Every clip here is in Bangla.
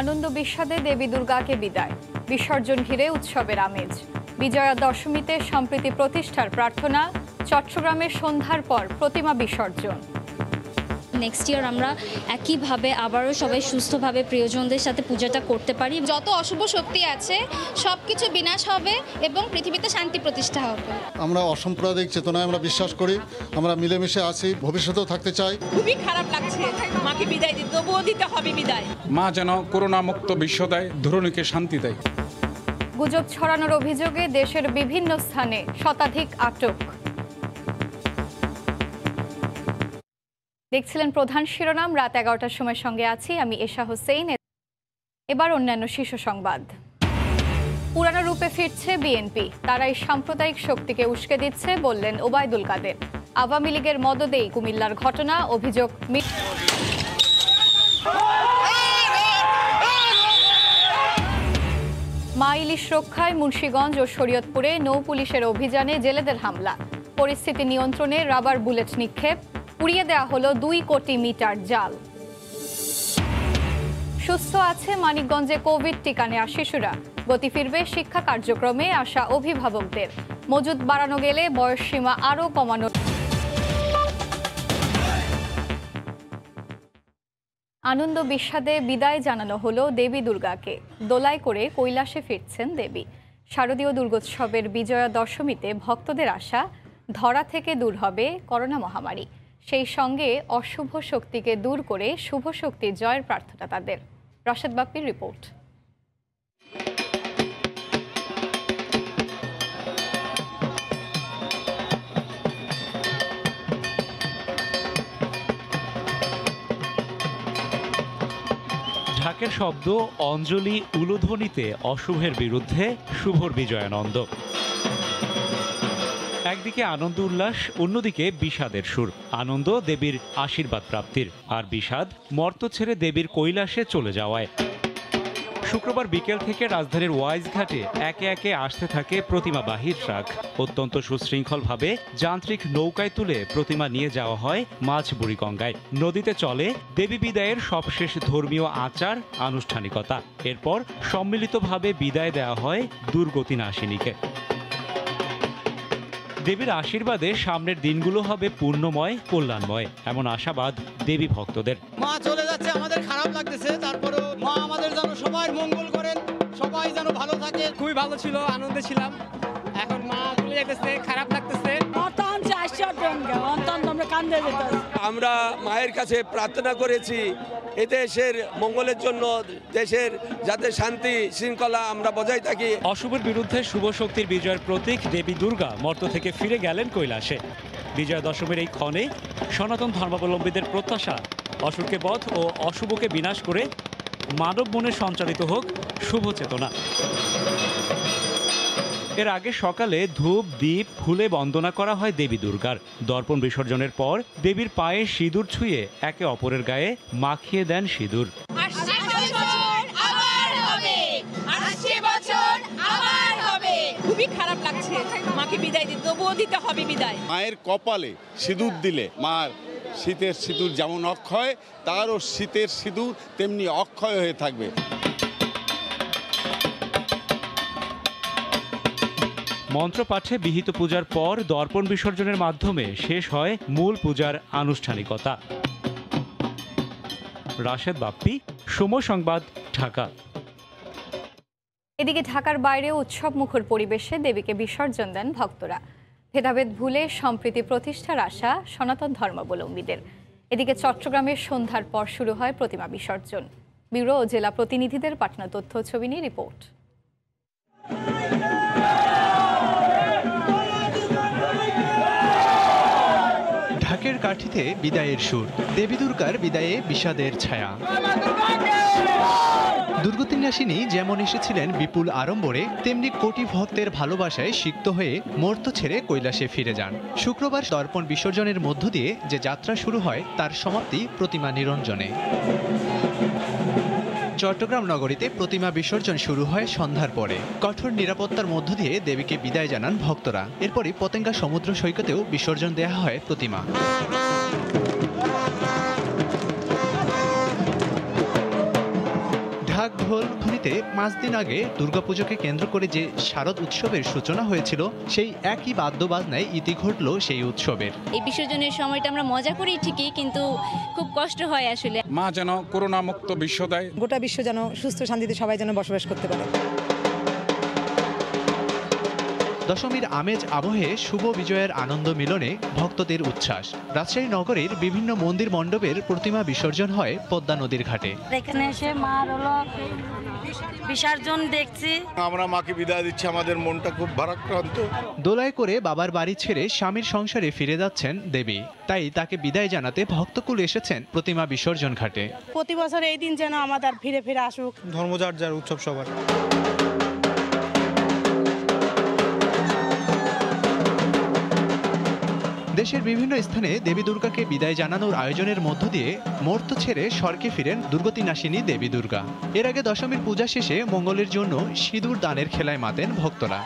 আনন্দ বিষাদে দেবী দুর্গাকে বিদায়, বিসর্জন ঘিরে উৎসবের আমেজ। বিজয়া দশমীতে সম্প্রীতি প্রতিষ্ঠার প্রার্থনা, চট্টগ্রামের সন্ধ্যার পর প্রতিমা বিসর্জন। নেক্সট ইয়ার আমরা একইভাবে আবারও সবাই সুস্থভাবে প্রিয়জনদের সাথে পূজাটা করতে পারি। যত অশুভ শক্তি আছে সব কিছু বিনাশ হবে এবং পৃথিবীতে শান্তি প্রতিষ্ঠা হবে। আমরা অসাম্প্রদায়িক চেতনায় আমরা বিশ্বাস করি, আমরা মিলেমিশে আছি, ভবিষ্যতেও থাকতে চাই। খুবই খারাপ লাগছে মাকে বিদায় দিতে, তবুও দিতে হবে বিদায়। মা যেন করোনা মুক্ত বিশ্ব দেয়, ধরণীকে শান্তি দেয়। গুজব ছড়ানোর অভিযোগে দেশের বিভিন্ন স্থানে শতাধিক আটক। দেখছিলেন প্রধান শিরোনাম। রাত 11টার সময় সঙ্গে আছি আমি এশা হোসেন। এবার অন্যান্য শীর্ষ সংবাদ। পুরানো রূপে ফিরছে বিএনপি, তারাই সাম্প্রদায়িক শক্তিকে উস্কে দিচ্ছে বললেন ওবায়দুল কাদের। আওয়ামী লীগের মদদেই কুমিল্লার ঘটনা, অভিযোগ মা ইলিশ রক্ষায় মুন্সিগঞ্জ ও শরীয়তপুরে নৌ পুলিশের অভিযানে জেলেদের হামলা, পরিস্থিতি নিয়ন্ত্রণে রাবার বুলেট নিক্ষেপ, উড়িয়ে দেওয়া হলো 2 কোটি মিটার জাল। সুস্থ আছে মানিকগঞ্জে কোভিড টিকা নেওয়া শিশুরা, গতি ফিরবে শিক্ষা কার্যক্রমে আসা অভিভাবকদের। মজুদ বাড়ানো গেলে বয়সসীমা আরও কমানো। আনন্দ বিষাদে বিদায় জানানো হলো দেবী দুর্গাকে, দোলায় করে কৈলাসে ফিরছেন দেবী। শারদীয় দুর্গোৎসবের বিজয়া দশমীতে ভক্তদের আশা, ধরা থেকে দূর হবে করোনা মহামারী, সেই সঙ্গে অশুভ শক্তিকে দূর করে শুভ শক্তির জয়ের প্রার্থনা তাদের। রশদ বাপ্পির রিপোর্ট। ঢাকের শব্দ, অঞ্জলি, উলুধ্বনিতে অশুভের বিরুদ্ধে শুভর বিজয়ানন্দ। একদিকে আনন্দ উল্লাস, অন্যদিকে বিষাদের সুর। আনন্দ দেবীর আশীর্বাদ প্রাপ্তির, আর বিষাদ মর্ত ছেড়ে দেবীর কৈলাসে চলে যাওয়ায়। শুক্রবার বিকেল থেকে রাজধানীর ওয়াইজ ঘাটে একে একে আসতে থাকে প্রতিমাবাহী ট্রাক। অত্যন্ত সুশৃঙ্খলভাবে যান্ত্রিক নৌকায় তুলে প্রতিমা নিয়ে যাওয়া হয় মাঝ বুড়িগঙ্গায়। নদীতে চলে দেবী বিদায়ের সবশেষ ধর্মীয় আচার আনুষ্ঠানিকতা। এরপর সম্মিলিতভাবে বিদায় দেওয়া হয় দুর্গতি নাশিনীকে। দেবীর আশীর্বাদে সামনের দিনগুলো হবে পূর্ণময়, কল্যাণময়, এমন আশাবাদ দেবী ভক্তদের। মা চলে যাচ্ছে, আমাদের খারাপ লাগতেছে, তারপরেও মা আমাদের যেন সবাই মঙ্গল করেন, সবাই যেন ভালো থাকে। খুবই ভালো ছিল, আনন্দে ছিলাম। এখন মা চলে যেতেছে, খারাপ লাগতেছে। আমরা মায়ের কাছে প্রার্থনা করেছি এ দেশের মঙ্গলের জন্য, দেশের যাতে শান্তি শৃঙ্খলা আমরা বজায় থাকি। অশুভের বিরুদ্ধে শুভ শক্তির বিজয়ের প্রতীক দেবী দুর্গা মর্ত থেকে ফিরে গেলেন কৈলাসে। বিজয়া দশমীর এই ক্ষণে সনাতন ধর্মাবলম্বীদের প্রত্যাশা, অসুরকে বধ ও অশুভকে বিনাশ করে মানব মনে সঞ্চালিত হোক শুভ চেতনা। এর আগে সকালে ধূপ, দীপ, ফুলে বন্দনা করা হয় দেবী দুর্গার। দর্পণ বিসর্জনের পর দেবীর পায়ে সিঁদুর ছুঁয়ে একে অপরের গায়ে মাখিয়ে দেন সিঁদুর। খুবই খারাপ লাগছে মাকে বিদায় দিতে, তবুও দিতে হবে বিদায়। মায়ের কপালে সিঁদুর দিলে মার শীতের সিঁদুর যেমন অক্ষয়, তারও শীতের সিঁদুর তেমনি অক্ষয় হয়ে থাকবে। মন্ত্রপাঠে বিহিত পূজার পর দর্পণ বিসর্জনের মাধ্যমে শেষ হয় মূল পূজার আনুষ্ঠানিকতা। রাশেদ বাপ্পি, সময় সংবাদ, ঢাকা। এদিকে ঢাকার বাইরেও উৎসব মুখর পরিবেশে দেবীকে বিসর্জন দেন ভক্তরা। ভেদাভেদ ভুলে সম্প্রীতি প্রতিষ্ঠার আশা সনাতন ধর্মাবলম্বীদের। এদিকে চট্টগ্রামের সন্ধ্যার পর শুরু হয় প্রতিমা বিসর্জন। ব্যুরো ও জেলা প্রতিনিধিদের পাঠানো তথ্য ছবি নিয়ে রিপোর্ট। ঢাকের কাঠিতে বিদায়ের সুর, দেবী দুর্গার বিদায়ে বিষাদের ছায়া। দুর্গতি নাশিনী যেমন এসেছিলেন বিপুল আড়ম্বরে, তেমনি কোটি ভক্তের ভালোবাসায় সিক্ত হয়ে মর্ত ছেড়ে কৈলাসে ফিরে যান। শুক্রবার দর্পণ বিসর্জনের মধ্য দিয়ে যে যাত্রা শুরু হয় তার সমাপ্তি প্রতিমা নিরঞ্জনে। চট্টগ্রাম নগরীতে প্রতিমা বিসর্জন শুরু হয় সন্ধ্যার পরে। কঠোর নিরাপত্তার মধ্য দিয়ে দেবীকে বিদায় জানান ভক্তরা। এরপরই পতেঙ্গা সমুদ্র সৈকতেও বিসর্জন দেওয়া হয় প্রতিমা। ঢাক ঢোল ধ্বনিতে 5 দিন আগে দুর্গাপুজোকে কেন্দ্র করে যে শারদ উৎসবের সূচনা হয়েছিল, সেই একই বাদ্যবাজনায় ইতি ঘটল সেই উৎসবের। এই বিসর্জনের সময়টা আমরা মজা করি ঠিকই, কিন্তু খুব কষ্ট হয় আসলে। মা যেন করোনা মুক্ত বিশ্ব দেয়, গোটা বিশ্ব যেন সুস্থ শান্তিতে সবাই যেন বসবাস করতে পারে। দশমীর আমেজ আবহে শুভ বিজয়ের আনন্দ মিলনে ভক্তদের উচ্ছ্বাস। রাজশাহী নগরীর বিভিন্ন মন্দির মণ্ডপের প্রতিমা বিসর্জন হয় পদ্মা নদীর ঘাটে। এখানে এসে মার হলো বিসর্জন দেখছি, আমরা মাকে বিদায় দিচ্ছি, আমাদের মনটা খুব ভারাক্রান্ত। দোলায় করে বাবার বাড়ি ছেড়ে স্বামীর সংসারে ফিরে যাচ্ছেন দেবী, তাই তাকে বিদায় জানাতে ভক্তকুল এসেছেন প্রতিমা বিসর্জন ঘাটে। প্রতি বছর এই দিন যেন আমাদের ফিরে ফিরে আসুক। ধর্মযার যার উৎসব সবার। দেশের বিভিন্ন স্থানে দেবী দুর্গাকে বিদায় জানানোর আয়োজনের মধ্য দিয়ে মর্ত ছেড়ে স্বর্গে ফিরেন দুর্গতিনাশিনী দেবী দুর্গা। এর আগে দশমীর পূজা শেষে মঙ্গলের জন্য সিঁদুর দানের খেলায় মাতেন ভক্তরা।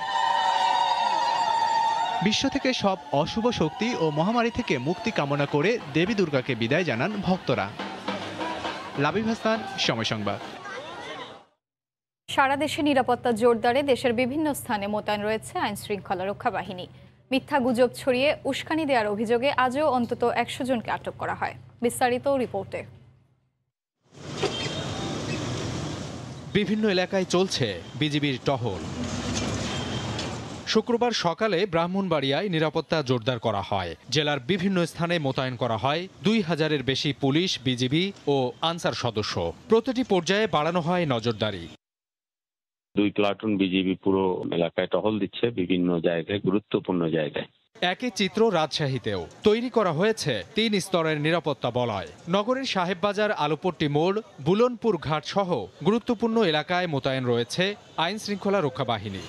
বিশ্ব থেকে সব অশুভ শক্তি ও মহামারী থেকে মুক্তি কামনা করে দেবী দুর্গাকে বিদায় জানান ভক্তরা। লাবিব হাসান, সময় সংবাদ। সারা দেশে নিরাপত্তা জোরদারে দেশের বিভিন্ন স্থানে মোতায়েন রয়েছে আইন শৃঙ্খলা রক্ষা বাহিনী। মিথ্যা গুজব ছড়িয়ে উস্কানি দেওয়ার অভিযোগে আজও অন্তত 100 জনকে আটক করা হয়। বিস্তারিত রিপোর্টে। বিভিন্ন এলাকায় চলছে বিজিবির টহল। শুক্রবার সকালে ব্রাহ্মণবাড়িয়ায় নিরাপত্তা জোরদার করা হয়। জেলার বিভিন্ন স্থানে মোতায়েন করা হয় 2000-এর বেশি পুলিশ, বিজিবি ও আনসার সদস্য। প্রতিটি পর্যায়ে বাড়ানো হয় নজরদারি। 2 প্লাটুন বিজিবি পুরো এলাকায় টহল দিচ্ছে, বিভিন্ন জায়গায়, গুরুত্বপূর্ণ জায়গায়। একই চিত্র রাজশাহীতেও তৈরি করা হয়েছে 3 স্তরের নিরাপত্তা বলয়। নগরের সাহেববাজার, আলুপট্টি মোড়, বুলনপুর ঘাট সহ গুরুত্বপূর্ণ এলাকায় মোতায়েন রয়েছে আইন শৃঙ্খলা রক্ষা বাহিনী।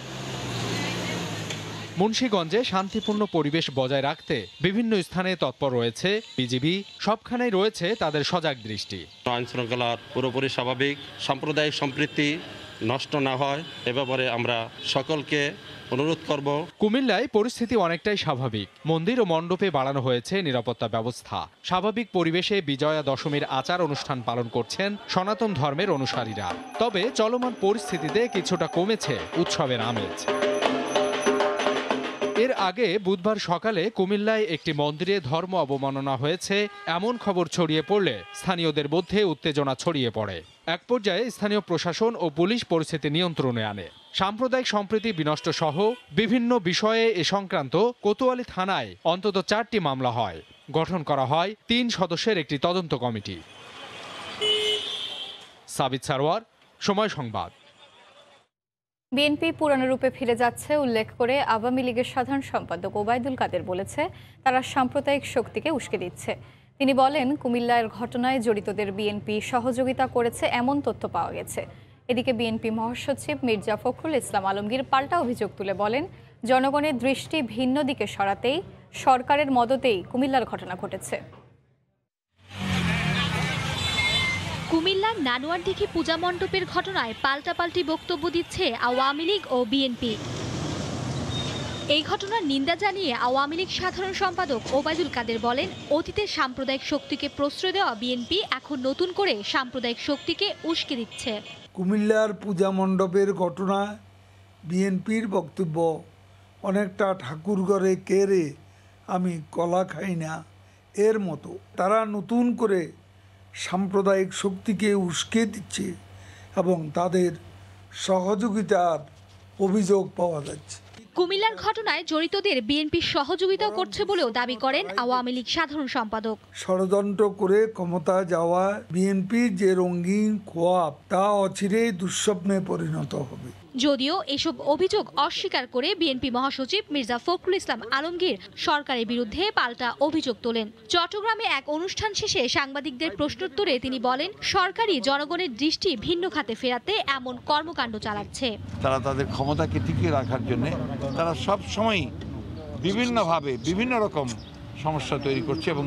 মুন্সিগঞ্জে শান্তিপূর্ণ পরিবেশ বজায় রাখতে বিভিন্ন স্থানে তৎপর রয়েছে বিজিবি। সবখানেই রয়েছে তাদের সজাগ দৃষ্টি। আইন শৃঙ্খলার পুরোপুরি স্বাভাবিক, সাম্প্রদায়িক সম্প্রীতি নষ্ট না হয় এ ব্যাপারে আমরা সকলকে অনুরোধ করব। কুমিল্লায় পরিস্থিতি অনেকটাই স্বাভাবিক। মন্দির ও মণ্ডপে বাড়ানো হয়েছে নিরাপত্তা ব্যবস্থা। স্বাভাবিক পরিবেশে বিজয়া দশমীর আচার অনুষ্ঠান পালন করছেন সনাতন ধর্মের অনুসারীরা। তবে চলমান পরিস্থিতিতে কিছুটা কমেছে উৎসবের আমেজ। এর আগে বুধবার সকালে কুমিল্লায় একটি মন্দিরে ধর্ম অবমাননা হয়েছে এমন খবর ছড়িয়ে পড়লে স্থানীয়দের মধ্যে উত্তেজনা ছড়িয়ে পড়ে। এক পর্যায়ে স্থানীয় প্রশাসন ও পুলিশ পরিস্থিতি নিয়ন্ত্রণে আনে। সাম্প্রদায়িক সম্প্রীতি বিনষ্ট সহ বিভিন্ন বিষয়ে এ সংক্রান্ত কোতোয়ালি থানায় অন্তত 4টি মামলা হয়। গঠন করা হয় 3 সদস্যের একটি তদন্ত কমিটি। সাবিত সারওয়ার, সময় সংবাদ। বিএনপি পুরানো রূপে ফিরে যাচ্ছে উল্লেখ করে আওয়ামী লীগের সাধারণ সম্পাদক ওবায়দুল কাদের বলেছে, তারা সাম্প্রদায়িক শক্তিকে উস্কে দিচ্ছে। তিনি বলেন, কুমিল্লার ঘটনায় জড়িতদের বিএনপি সহযোগিতা করেছে এমন তথ্য পাওয়া গেছে। এদিকে বিএনপি মহাসচিব মির্জা ফখরুল ইসলাম আলমগীর পাল্টা অভিযোগ তুলে বলেন, জনগণের দৃষ্টি ভিন্ন দিকে সরাতেই সরকারের মদতেই কুমিল্লার ঘটনা ঘটেছে। কুমিল্লার নানুয়ারদিঘি পূজা মণ্ডপের ঘটনায় পাল্টাপাল্টি বক্তব্য দিচ্ছে আওয়ামী লীগ ও বিএনপি। এই ঘটনার নিন্দা জানিয়ে আওয়ামী লীগ সাধারণ সম্পাদক ওবায়দুল কাদের বলেন, অতীতের সাম্প্রদায়িক শক্তিকে প্রশ্রয় দেওয়া বিএনপি এখন নতুন করে সাম্প্রদায়িক শক্তিকে উস্কে দিচ্ছে। কুমিল্লার পূজা মণ্ডপের ঘটনায় বিএনপির বক্তব্য অনেকটা ঠাকুরঘরে কেড়ে আমি কলা খাই না এর মতো। তারা নতুন করে সাম্প্রদায়িক শক্তিকে উস্কে দিচ্ছে এবং তাদের সহযোগিতার অভিযোগ পাওয়া যাচ্ছে। কুমিল্লার ঘটনায় জড়িতদের বিএনপি সহযোগিতা করছে বলেও দাবি করেন আওয়ামী লীগ সাধারণ সম্পাদক। ষড়যন্ত্র করে ক্ষমতা যাওয়া বিএনপির যে রঙিন খোয়াব তা অচিরেই দুঃস্বপ্নে পরিণত হবে। যদিও এসব অভিযোগ অস্বীকার করে বিএনপি মহাসচিব মির্জা ফখরুল ইসলাম আলমগীর সরকারের বিরুদ্ধে পাল্টা অভিযোগ তোলেন। চট্টগ্রামে এক অনুষ্ঠান শেষে সাংবাদিকদের প্রশ্নোত্তরে তিনি বলেন, সরকারই জনগণের দৃষ্টি ভিন্ন খাতে ফেরাতে এমন কর্মকাণ্ড চালাচ্ছে। তারা তাদের ক্ষমতাকে টিকিয়ে রাখার জন্য তারা সব সময় বিভিন্নভাবে বিভিন্ন রকম সমস্যা তৈরি করছে এবং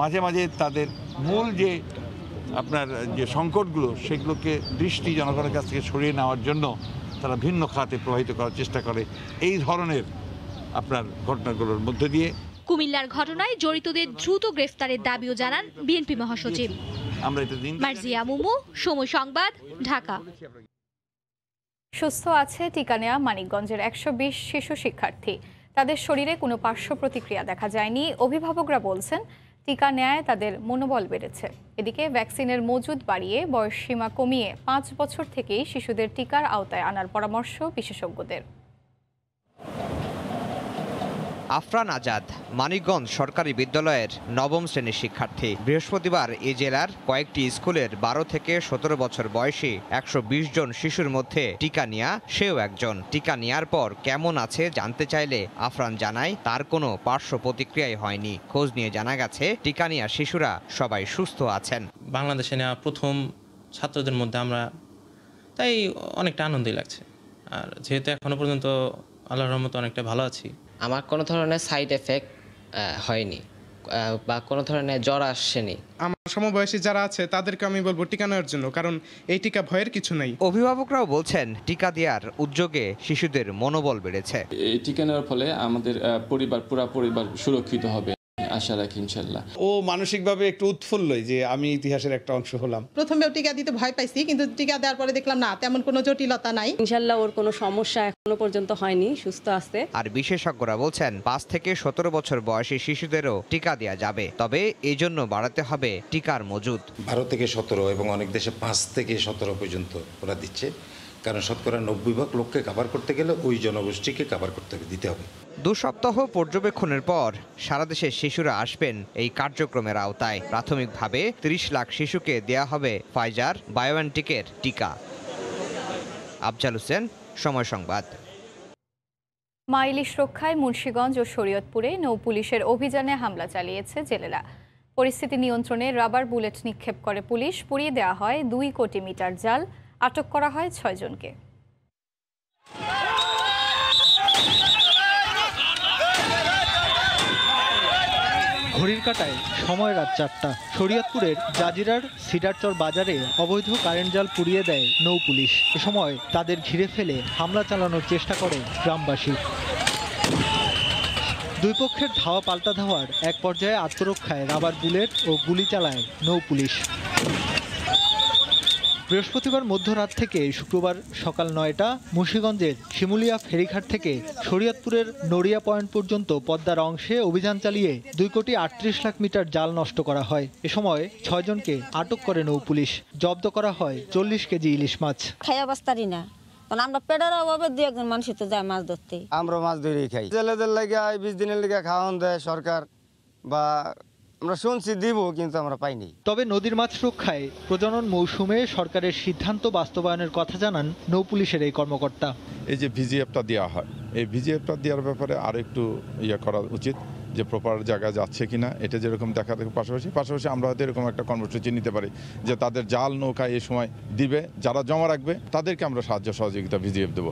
মাঝে মাঝে তাদের মূল যে যে সংকটগুলো সেগুলোকে দৃষ্টি জনগণের কাছ থেকে সরিয়ে নেওয়ার জন্য তারা ভিন্ন খাতে প্রবাহিত করার চেষ্টা করে এই ধরনের ঘটনাগুলোর মধ্যে দিয়ে। কুমিল্লার ঘটনায় জড়িতদের দ্রুত গ্রেফতারের দাবিও জানান বিএনপি মহাসচিব। আমরা এটা দিন। মার্জিয়া মুমু, সময় সংবাদ, ঢাকা। সুস্থ আছে টিকা নেওয়া মানিকগঞ্জের 120 শিশু শিক্ষার্থী। তাদের শরীরে কোনো পার্শ্ব প্রতিক্রিয়া দেখা যায়নি। অভিভাবকরা বলছেন টিকা নেয় তাদের মনোবল বেড়েছে। এদিকে ভ্যাকসিনের মজুদ বাড়িয়ে বয়সসীমা কমিয়ে 5 বছর থেকেই শিশুদের টিকার আওতায় আনার পরামর্শ বিশেষজ্ঞদের। আফরান আজাদ মানিকগঞ্জ সরকারি বিদ্যালয়ের 9ম শ্রেণীর শিক্ষার্থী। বৃহস্পতিবার এই জেলার কয়েকটি স্কুলের 12 থেকে 17 বছর বয়সী 120 জন শিশুর মধ্যে টিকা নেয়া সেও একজন। টিকা নেয়ার পর কেমন আছে জানতে চাইলে আফরান জানায় তার কোনো পার্শ্ব প্রতিক্রিয়াই হয়নি। খোঁজ নিয়ে জানা গেছে টিকা নেয়া শিশুরা সবাই সুস্থ আছেন। বাংলাদেশে নেওয়া প্রথম ছাত্রদের মধ্যে আমরা তাই অনেকটা আনন্দই লাগছে। আর যেহেতু এখনো পর্যন্ত আল্লাহর রহমতে অনেকটা ভালো আছি। আমার কোনো ধরনের সাইড এফেক্ট হয়নি বা কোনো ধরনের জ্বর আসেনি। আমার সমবয়সী যারা আছে তাদেরকে আমি বলবো টিকা নেওয়ার জন্য, কারণ এই টিকা ভয়ের কিছু নাই। অভিভাবকরাও বলছেন টিকা দেওয়ার উদ্যোগে শিশুদের মনোবল বেড়েছে। এই টিকা নেওয়ার ফলে আমাদের পুরো পরিবার সুরক্ষিত হবে আশা রাখি ইনশাল্লাহ। ও মানসিকভাবে একটু উৎফুল্লই যে আমি ইতিহাসের একটা অংশ হলাম। প্রথমেও টিকা দিতে ভয় পাইছি, কিন্তু টিকা দেওয়ার পরে দেখলাম না, তেমন কোনো জটিলতা নাই। ইনশাল্লাহ ওর কোনো সমস্যা এখনো পর্যন্ত হয়নি, সুস্থ আছে। আর বিশেষজ্ঞরা বলছেন 5 থেকে 17 বছর বয়সী শিশুদেরও টিকা দেওয়া যাবে, তবে এই জন্য বাড়াতে হবে টিকার মজুদ। 12 থেকে 17 এবং অনেক দেশে 5 থেকে 17 পর্যন্ত ওরা দিচ্ছে, কারণ শতকরা 90% লোককে কভার করতে গেলে ওই জনগোষ্ঠীকে কভার করতে দিতে হবে। 2 সপ্তাহ পর্যবেক্ষণের পর সারা দেশের শিশুরা আসবেন এই কার্যক্রমের আওতায়। প্রাথমিকভাবে 30 লাখ শিশুকে দেয়া হবে ফাইজার বায়োএনটেকের টিকা। আফজাল হোসেন, সময় সংবাদ। মা ইলিশ রক্ষায় মুন্সিগঞ্জ ও শরীয়তপুরে নৌ পুলিশের অভিযানে হামলা চালিয়েছে জেলেরা। পরিস্থিতি নিয়ন্ত্রণে রাবার বুলেট নিক্ষেপ করে পুলিশ। পুড়িয়ে দেওয়া হয় 2 কোটি মিটার জাল। আটক করা হয় 6 জনকে। ঘড়ির কাঁটায় সময় রাত 4টা। শরীয়তপুরের জাজিরার সিডারচর বাজারে অবৈধ কারেন্ট জাল পুড়িয়ে দেয় নৌ পুলিশ। এ সময় তাদের ঘিরে ফেলে হামলা চালানোর চেষ্টা করে গ্রামবাসী। দুই পক্ষের ধাওয়া পাল্টা ধাওয়ার এক পর্যায়ে আত্মরক্ষায় রাবার বুলেট ও গুলি চালায় নৌ পুলিশ। বৃহস্পতিবার মধ্যরাত থেকে শুক্রবার সকাল 9টা মুন্সিগঞ্জের শিমুলিয়া ফেরিঘাট থেকে শরীয়তপুরের নড়িয়া পয়েন্ট পর্যন্ত পদ্মার অংশে অভিযান চালিয়ে 2 কোটি 38 লাখ মিটার জাল নষ্ট করা হয়। এ সময় 6 জনকে আটক করে নৌ পুলিশ। জব্দ করা হয় 40 কেজি ইলিশ মাছ। খাইয়া বাস্তারি না, কারণ আমরা পেটের অভাবে 2-1 মানুষ তো যায় মাছ ধরতে। আমরা মাছ ধরেই খাই। জেলেদের লাগে 20 দিনের লেগে খাওয়ান দেয় সরকার, বা আমরা শুনছি দিব, কিন্তু আমরা পাইনি। তবে নদীর মাছ রক্ষায় প্রজনন মৌসুমে সরকারের সিদ্ধান্ত বাস্তবায়নের কথা জানান নৌ পুলিশের এই কর্মকর্তা। এই যে ভিজিএফটা দেওয়া হয়, এই ভিজিএফটা দেওয়ার ব্যাপারে আরও একটু করা উচিত, যে প্রপার জায়গায় যাচ্ছে কিনা এটা যেরকম দেখা দেখো। পাশাপাশি আমরা হয়তো এরকম একটা কর্মসূচি নিতে পারি যে তাদের জাল নৌকা এই সময় দিবে, যারা জমা রাখবে তাদেরকে আমরা সাহায্য সহযোগিতা ভিজিএফ দেবো।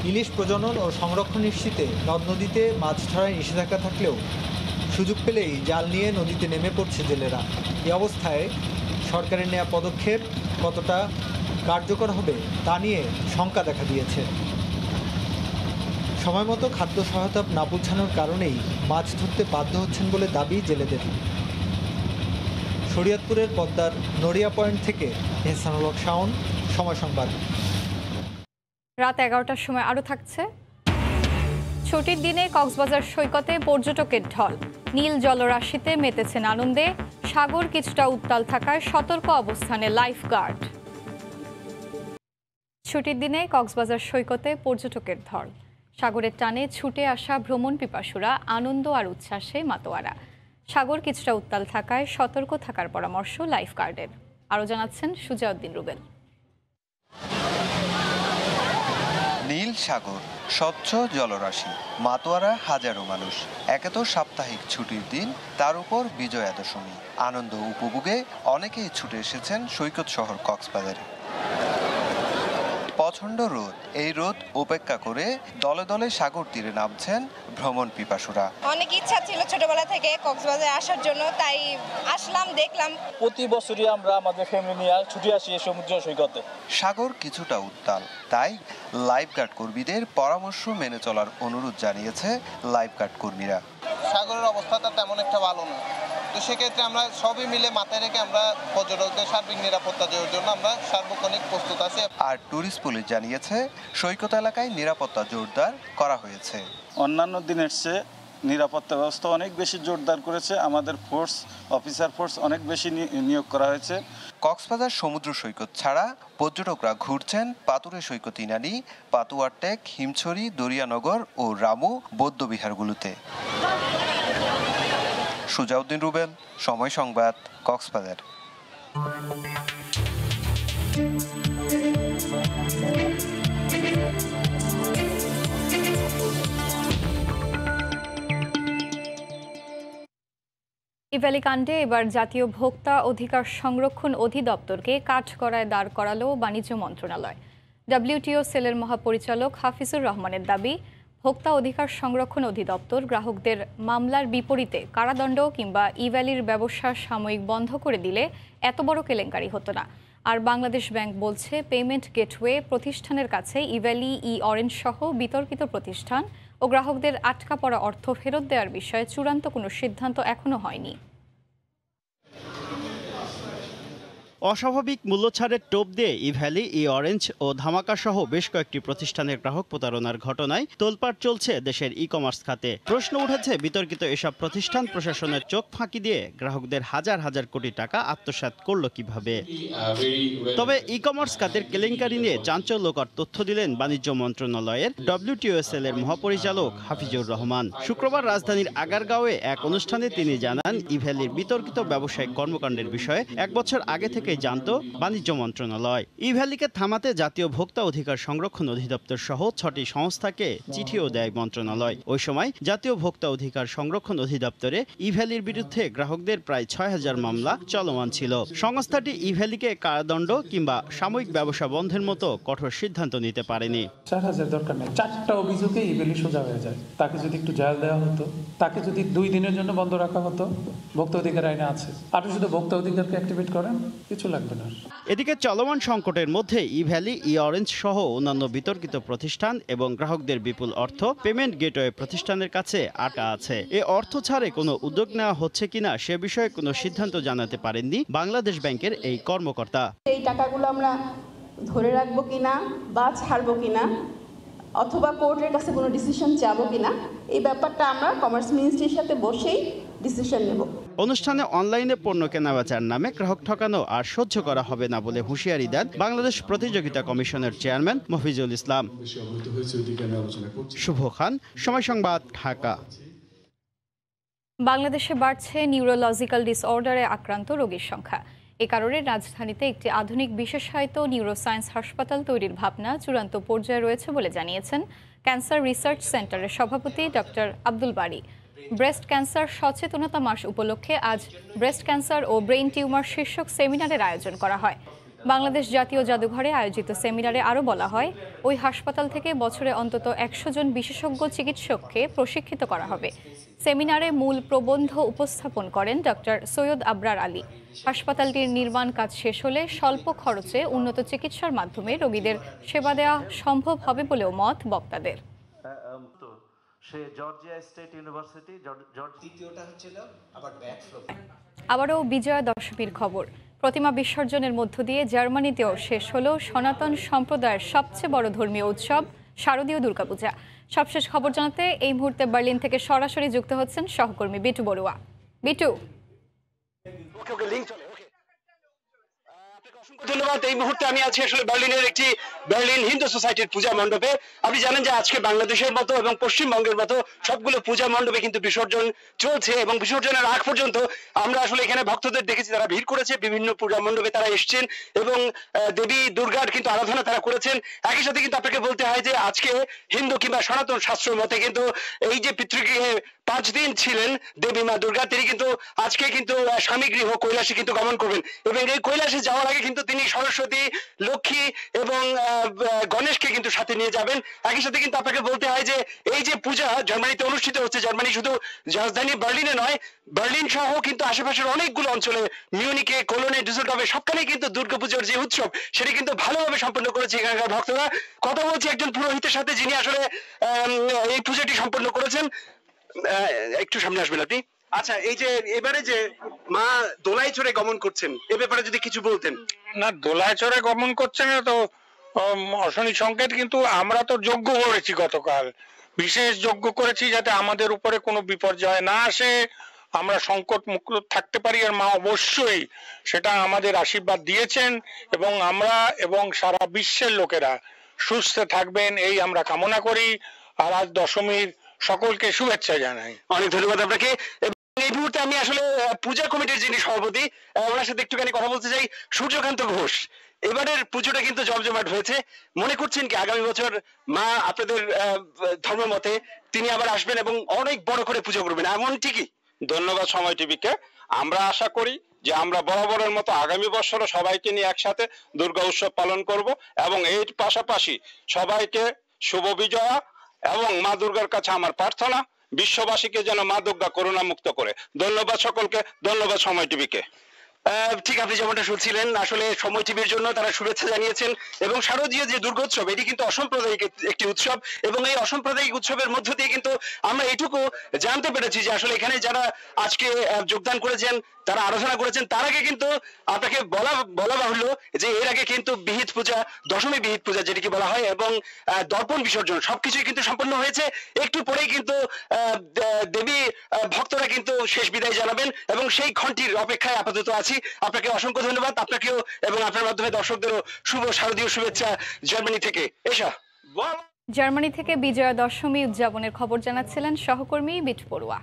ইলিশ প্রজনন ও সংরক্ষণ নিশ্চিতে নদ নদীতে মাছ ধরায় নিষেধাজ্ঞা থাকলেও সুযোগ পেলেই জাল নিয়ে নদীতে নেমে পড়ছে জেলেরা। এই অবস্থায় সরকারের নেওয়া পদক্ষেপ কতটা কার্যকর হবে তা নিয়ে শঙ্কা দেখা দিয়েছে। সময়মতো খাদ্য সহায়তা না পৌঁছানোর কারণেই মাছ ধরতে বাধ্য হচ্ছেন বলে দাবি জেলেদের। শরীয়তপুরের পদ্মার নড়িয়া পয়েন্ট থেকে এহসানুল হক শাওন, সময় সংবাদ। রাত 11টার সময় আরও থাকছে। ছুটির দিনে কক্সবাজার সৈকতে পর্যটকের ঢল। নীল জলরাশিতে মেতেছেন আনন্দে। সাগর কিছুটা উত্তাল থাকায় সতর্ক অবস্থানে লাইফগার্ড। ছুটির দিনে কক্সবাজার সৈকতে পর্যটকের ঢল। সাগরের টানে ছুটে আসা ভ্রমণ পিপাসুরা আনন্দ আর উচ্ছ্বাসে মাতোয়ারা। সাগর কিছুটা উত্তাল থাকায় সতর্ক থাকার পরামর্শ লাইফগার্ডের। আরও জানাচ্ছেন সুজাউদ্দিন রুবেল। নীল সাগর, স্বচ্ছ জলরাশি, মাতোয়ারা হাজারো মানুষ। একে তো সাপ্তাহিক ছুটির দিন, তার উপর বিজয়া দশমী। আনন্দ উপভোগে অনেকেই ছুটে এসেছেন সৈকত শহর কক্সবাজারে। প্রচণ্ড রোদ, এই রোদ উপেক্ষা করে দলে দলে সাগর তীরে নামছেন ভ্রমণ পিপাসুরা। অনেক ইচ্ছা ছিল ছোটবেলা থেকে কক্সবাজারে আসার জন্য, তাই আসলাম, দেখলাম। প্রতি বছরই আমরা আমাদের ফ্যামিলি নিয়ে ছুটে আসি সমুদ্র সৈকতে। সাগর কিছুটা উত্তাল, তাই লাইফগার্ড কর্মীদের পরামর্শ মেনে চলার অনুরোধ জানিয়েছে লাইফগার্ড কর্মীরা। সাগরের অবস্থাটা তেমন একটা ভালো না, তো সেক্ষেত্রে আমরা সবই মিলে মাথায় রেখে আমরা পর্যটকদের সার্বিক নিরাপত্তা দেওয়ার জন্য আমরা সার্বক্ষণিক প্রস্তুত আছি। আর ট্যুরিস্ট পুলিশ জানিয়েছে সৈকত এলাকায় নিরাপত্তা জোরদার করা হয়েছে। অন্যান্য দিনের চেয়ে নিরাপত্তা ব্যবস্থা অনেক বেশি জোরদার করেছে, আমাদের অফিসার ফোর্স অনেক বেশি নিয়োগ করা হয়েছে। কক্সবাজার সমুদ্র সৈকত ছাড়া পর্যটকরা ঘুরছেন পাতুরে সৈকত ইনানি, পাতুয়ার টেক, হিমছড়ি, দরিয়ানগর ও রামু বৌদ্ধবিহারগুলোতে। সুজাউদ্দিন রুবেল, সময় সংবাদ, কক্সবাজার। ইভ্যালি কাণ্ডে এবার জাতীয় ভোক্তা অধিকার সংরক্ষণ অধিদপ্তরকে কাঠগড়ায় দাঁড় করালো বাণিজ্য মন্ত্রণালয়। ডব্লিউটিও সেলের মহাপরিচালক হাফিজুর রহমানের দাবি, ভোক্তা অধিকার সংরক্ষণ অধিদপ্তর গ্রাহকদের মামলার বিপরীতে কারাদণ্ড কিংবা ইভ্যালির ব্যবসা সাময়িক বন্ধ করে দিলে এত বড় কেলেঙ্কারি হতো না। আর বাংলাদেশ ব্যাংক বলছে, পেমেন্ট গেটওয়ে প্রতিষ্ঠানের কাছে ইভ্যালি, অরেঞ্জ সহ বিতর্কিত প্রতিষ্ঠান ও গ্রাহকদের আটকা পড়া অর্থ ফেরত দেওয়ার বিষয়ে চূড়ান্ত কোনো সিদ্ধান্ত এখনো হয়নি। অস্বাভাবিক মূল্যছাড়ের টোপ দিয়ে ইভ্যালি, অরেঞ্জ ও ধামাকা সহ বেশ কয়েকটি প্রতিষ্ঠানের গ্রাহক প্রতারণার ঘটনায় তোলপাড় চলছে দেশের কমার্স খাতে। প্রশ্ন উঠেছে, বিতর্কিত এসব প্রতিষ্ঠান প্রশাসনের চোখ ফাঁকি দিয়ে গ্রাহকদের হাজার হাজার কোটি টাকা আত্মসাৎ করল কিভাবে। তবে কমার্স খাতের কেলেঙ্কারি নিয়ে চাঞ্চল্যকর তথ্য দিলেন বাণিজ্য মন্ত্রণালয়ের ডব্লিউটিওএসএল এর মহাপরিচালক হাফিজুর রহমান। শুক্রবার রাজধানীর আগারগাঁওয়ে এক অনুষ্ঠানে তিনি জানান, ইভ্যালির বিতর্কিত ব্যবসায়িক কর্মকাণ্ডের বিষয়ে 1 বছর আগে থেকে জানত বাণিজ্য মন্ত্রণালয়। ইভ্যালিকে থামাতে জাতীয় ভোক্তা অধিকার সংরক্ষণ অধিদপ্তর সহ 6টি সংস্থাকে চিঠিও দেয় মন্ত্রণালয়। ওই সময় জাতীয় ভোক্তা অধিকার সংরক্ষণ অধিদপ্তরে ইভ্যালির বিরুদ্ধে গ্রাহকদের প্রায় 6000 মামলা চলমান ছিল। সংস্থাটি ইভ্যালিকে কারাদণ্ড কিংবা সাময়িক ব্যবসা বন্ধের মতো কঠোর সিদ্ধান্ত নিতে পারেনি। 4000 দরকার নেই, 4টা অভিযোগে ইভ্যালি সোজা হয়ে যায়। তাকে যদি একটু জাল দেওয়া হতো, তাকে যদি 2 দিনের জন্য বন্ধ রাখা হতো, ভোক্তা অধিকার আইনে আছে, আপনি শুধু ভোক্তা অধিকারকে অ্যাক্টিভেট করেন, লাগবে না। এদিকে চলমান সংকটের মধ্যে ইভ্যালি, অরেঞ্জ সহ অন্যান্য বিতর্কিত প্রতিষ্ঠান এবং গ্রাহকদের বিপুল অর্থ পেমেন্ট গেটওয়ে প্রতিষ্ঠানের কাছে আটকা আছে। এ অর্থ ছাড়ে কোনো উদ্যোগ নেওয়া হচ্ছে কিনা সে বিষয়ে কোনো সিদ্ধান্ত জানাতে পারেননি বাংলাদেশ ব্যাংকের এই কর্মকর্তা। এই টাকাগুলো আমরা ধরে রাখবো কিনা বা ছাড়বো কিনা, অথবা কোর্টের কাছে কোনো ডিসিশন চাবো কিনা, এই ব্যাপারটা আমরা কমার্স মিনিস্ট্রির সাথে বসেই ডিসিশন নেব। অনুষ্ঠানে অনলাইনে পণ্য কেনাবেচার নামে গ্রাহক ঠকানো আর সহ্য করা হবে না বলে হুঁশিয়ারি দেন বাংলাদেশ প্রতিযোগিতা কমিশনের চেয়ারম্যান মফিজুল ইসলাম। শুভ খান, সময় সংবাদ, ঢাকা। বাংলাদেশে বাড়ছে নিউরোলজিক্যাল ডিসঅর্ডারে আক্রান্ত রোগীর সংখ্যা। এ কারণে রাজধানীতে একটি আধুনিক বিশেষায়িত নিউরোসায়েন্স হাসপাতাল তৈরির ভাবনা চূড়ান্ত পর্যায়ে রয়েছে বলে জানিয়েছেন ক্যান্সার রিসার্চ সেন্টারের সভাপতি ডক্টর আব্দুল বারী। ব্রেস্ট ক্যান্সার সচেতনতা মাস উপলক্ষে আজ ব্রেস্ট ক্যান্সার ও ব্রেইন টিউমার শীর্ষক সেমিনারের আয়োজন করা হয়। বাংলাদেশ জাতীয় জাদুঘরে আয়োজিত সেমিনারে আরও বলা হয়, ওই হাসপাতাল থেকে বছরে অন্তত 100 জন বিশেষজ্ঞ চিকিৎসককে প্রশিক্ষিত করা হবে। সেমিনারে মূল প্রবন্ধ উপস্থাপন করেন ডক্টর সৈয়দ আবরার আলী। হাসপাতালটির নির্মাণ কাজ শেষ হলে স্বল্প খরচে উন্নত চিকিৎসার মাধ্যমে রোগীদের সেবা দেওয়া সম্ভব হবে বলেও মত বক্তাদের। আবারও বিজয়া দশমীর খবর। প্রতিমা বিসর্জনের মধ্য দিয়ে জার্মানিতেও শেষ হলো সনাতন সম্প্রদায়ের সবচেয়ে বড় ধর্মীয় উৎসব শারদীয় দুর্গাপূজা। সবশেষ খবর জানাতে এই মুহূর্তে বার্লিন থেকে সরাসরি যুক্ত হচ্ছেন সহকর্মী বিটু বড়ুয়া। বিটু, ধন্যবাদ। এই মুহূর্তে আমি আছি আসলে বার্লিনের একটি বার্লিন হিন্দু সোসাইটির পূজা মণ্ডপে। আপনি জানেন যে আজকে বাংলাদেশের মতো এবং পশ্চিমবঙ্গের মতো সবগুলো পূজা মণ্ডপে কিন্তু বিসর্জন চলছে এবং বিসর্জনের আগ পর্যন্ত আমরা আসলে এখানে ভক্তদের দেখেছি, তারা ভিড় করেছে, বিভিন্ন পূজা মণ্ডপে তারা এসছেন এবং দেবী দুর্গার কিন্তু আরাধনা তারা করেছেন। একই সাথে কিন্তু আপনাকে বলতে হয় যে আজকে হিন্দু কিংবা সনাতন শাস্ত্র মতে কিন্তু এই যে পিতৃগৃহে 5 দিন ছিলেন দেবী মা দুর্গা, তিনি কিন্তু আজকে কিন্তু স্বামী গৃহ কৈলাসে কিন্তু গমন করবেন এবং এই কৈলাসে যাওয়ার আগে কিন্তু তিনি সরস্বতী, লক্ষ্মী এবং গণেশকে কিন্তু সাথে নিয়ে যাবেন। একই সাথে কিন্তু আপনাকে বলতে হয় যে এই যে পূজা জার্মানিতে অনুষ্ঠিত হচ্ছে, জার্মানি শুধু রাজধানী বার্লিনে নয়, বার্লিন সহ কিন্তু আশেপাশের অনেকগুলো অঞ্চলে, মিউনিকে, কোলোনে, ডুসেলডর্ফে সবখানেই কিন্তু দুর্গাপূজার যে উৎসব সেটি কিন্তু ভালোভাবে সম্পন্ন করেছে এখানকার ভক্তরা। কথা বলছি একজন পুরোহিতের সাথে, যিনি আসলে এই পূজাটি সম্পন্ন করেছেন। একটু সামনে আসবেন আপনি। আচ্ছা, এই যে এবারে যে মা দোলায় চড়ে গমন করছেন এ ব্যাপারে যদি কিছু বলতেন। না, দোলায় চড়ে গমন করছে না তো অশনি সংকেত, কিন্তু আমরা তো যজ্ঞ করেছি গতকাল, বিশেষ যজ্ঞ করেছি যাতে আমাদের উপরে কোনো বিপর্যয় না আসে, আমরা সংকট মুক্ত থাকতে পারি। আর মা অবশ্যই সেটা আমাদের আশীর্বাদ দিয়েছেন এবং আমরা এবং সারা বিশ্বের লোকেরা সুস্থ থাকবেন এই আমরা কামনা করি। আর আজ দশমীর সকলকে শুভেচ্ছা জানাই। অনেক ধন্যবাদ আপনাকে। এই মুহূর্তে আমি আসলে পূজা কমিটির যিনি সভাপতি ওনার সাথে একটুখানি কথা বলতে চাই। সূর্যকান্ত ঘোষ, এবারের পুজোটা কিন্তু জমজমাট হয়েছে, মনে করছেন কি আগামী বছর মা আপনাদের ধর্ম মতে তিনি আবার আসবেন এবং অনেক বড় করে পুজো করবেন, এমন ঠিকই? ধন্যবাদ সময় টিভিকে। আমরা আশা করি যে আমরা বরাবরের মতো আগামী বছরও সবাইকে নিয়ে একসাথে দুর্গা উৎসব পালন করব এবং এর পাশাপাশি সবাইকে শুভ বিজয়া এবং মা দুর্গার কাছে আমার প্রার্থনা বিশ্ববাসীকে যেন মা দুর্গা করোনা মুক্ত করে। ধন্যবাদ সকলকে, ধন্যবাদ সময় টিভিকে। ঠিক আপনি যেমনটা শুনছিলেন, আসলে সময় টিভির জন্য তারা শুভেচ্ছা জানিয়েছেন এবং শারদীয় যে দুর্গোৎসব এটি কিন্তু অসাম্প্রদায়িক একটি উৎসব এবং এই অসাম্প্রদায়িক উৎসবের মধ্য দিয়ে কিন্তু আমরা এটুকু জানতে পেরেছি যে আসলে এখানে যারা আজকে যোগদান করেছেন, তারা আরাধনা করেছেন, তার আগে কিন্তু আপনাকে বলা বাহুল্য যে এর আগে কিন্তু বিহিত পূজা, দশমী বিহিত পূজা যেটিকে বলা হয় এবং দর্পণ বিসর্জন সবকিছুই কিন্তু সম্পন্ন হয়েছে। একটু পরেই কিন্তু দেবী ভক্তরা কিন্তু শেষ বিদায় জানাবেন এবং সেই ঘন্টির অপেক্ষায় আপাতত আছি। আপনাকে অসংখ্য ধন্যবাদ, আপনাকেও এবং আপনার মাধ্যমে দর্শকদেরও শুভ শারদীয় শুভেচ্ছা জার্মানি থেকে। এসা জার্মানি থেকে বিজয়া দশমী উদযাপনের খবর জানাচ্ছিলেন সহকর্মী বিট পড়ুয়া।